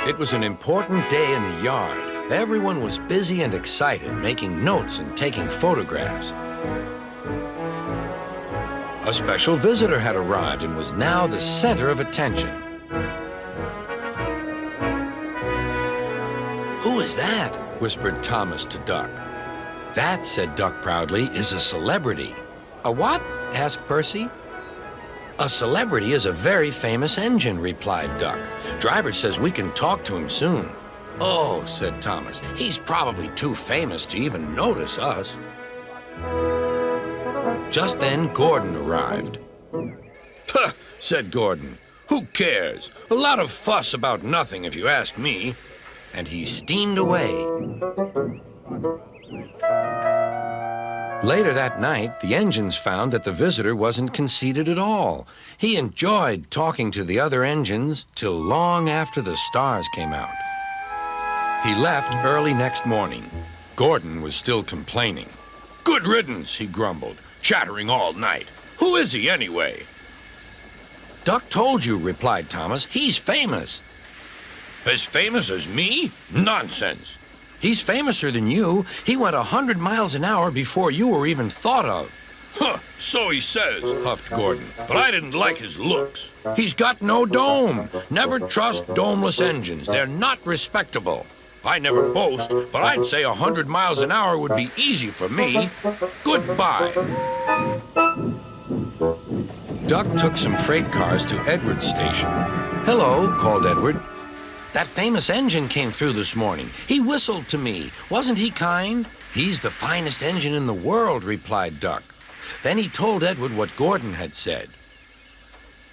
It was an important day in the yard. Everyone was busy and excited, making notes and taking photographs. A special visitor had arrived and was now the center of attention. "Who is that?" whispered Thomas to Duck. "That," said Duck proudly, "is a celebrity." "A what?" asked Percy. "A celebrity is a very famous engine," replied Duck. "Driver says we can talk to him soon." "Oh," said Thomas, "he's probably too famous to even notice us." Just then, Gordon arrived. "Puh," said Gordon. "Who cares? A lot of fuss about nothing, if you ask me." And he steamed away. Later that night, the engines found that the visitor wasn't conceited at all. He enjoyed talking to the other engines till long after the stars came out. He left early next morning. Gordon was still complaining. "Good riddance," he grumbled, "chattering all night. Who is he anyway?" "Duck told you," replied Thomas. "He's famous." "As famous as me? Nonsense." "He's famouser than you. He went 100 miles an hour before you were even thought of." "Huh, so he says," huffed Gordon, "but I didn't like his looks. He's got no dome. Never trust domeless engines. They're not respectable. I never boast, but I'd say 100 miles an hour would be easy for me. Goodbye." Duck took some freight cars to Edward's station. "Hello," called Edward. "That famous engine came through this morning. He whistled to me. Wasn't he kind?" "He's the finest engine in the world," replied Duck. Then he told Edward what Gordon had said.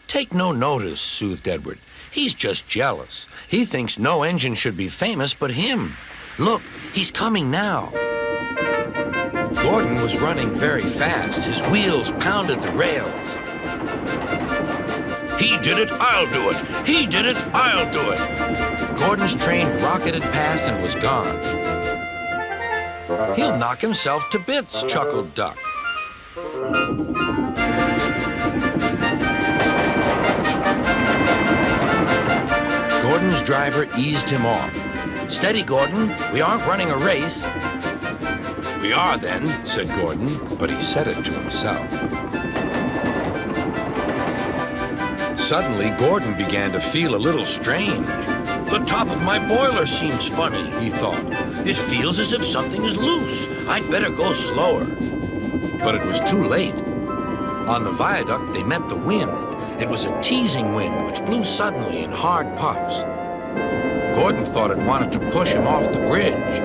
"Take no notice," soothed Edward. "He's just jealous. He thinks no engine should be famous but him. Look, he's coming now." Gordon was running very fast. His wheels pounded the rails. "He did it, I'll do it. He did it, I'll do it." Gordon's train rocketed past and was gone. "He'll knock himself to bits," chuckled Duck. Gordon's driver eased him off. "Steady, Gordon. We aren't running a race." "We are then," said Gordon, but he said it to himself. Suddenly, Gordon began to feel a little strange. "The top of my boiler seems funny," he thought. "It feels as if something is loose. I'd better go slower." But it was too late. On the viaduct, they met the wind. It was a teasing wind which blew suddenly in hard puffs. Gordon thought it wanted to push him off the bridge.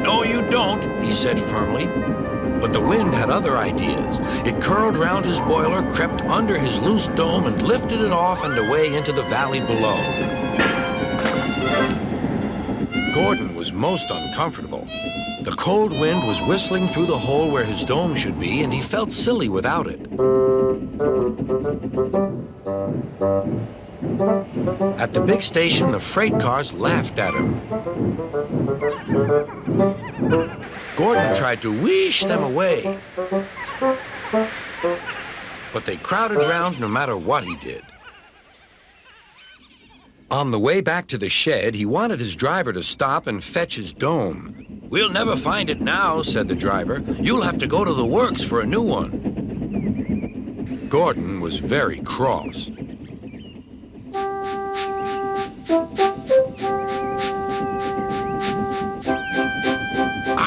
"No, you don't," he said firmly. But the wind had other ideas. It curled round his boiler, crept under his loose dome, and lifted it off and away into the valley below. Gordon was most uncomfortable. The cold wind was whistling through the hole where his dome should be, and he felt silly without it. At the big station, the freight cars laughed at him. Gordon tried to wheesh them away, but they crowded round no matter what he did. On the way back to the shed, he wanted his driver to stop and fetch his dome. "We'll never find it now," said the driver. "You'll have to go to the works for a new one." Gordon was very cross.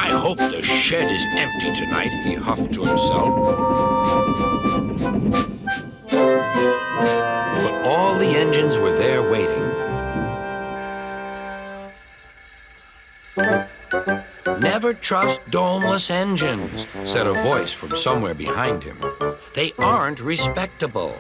"I hope the shed is empty tonight," he huffed to himself. But all the engines were there waiting. "Never trust domeless engines," said a voice from somewhere behind him. "They aren't respectable."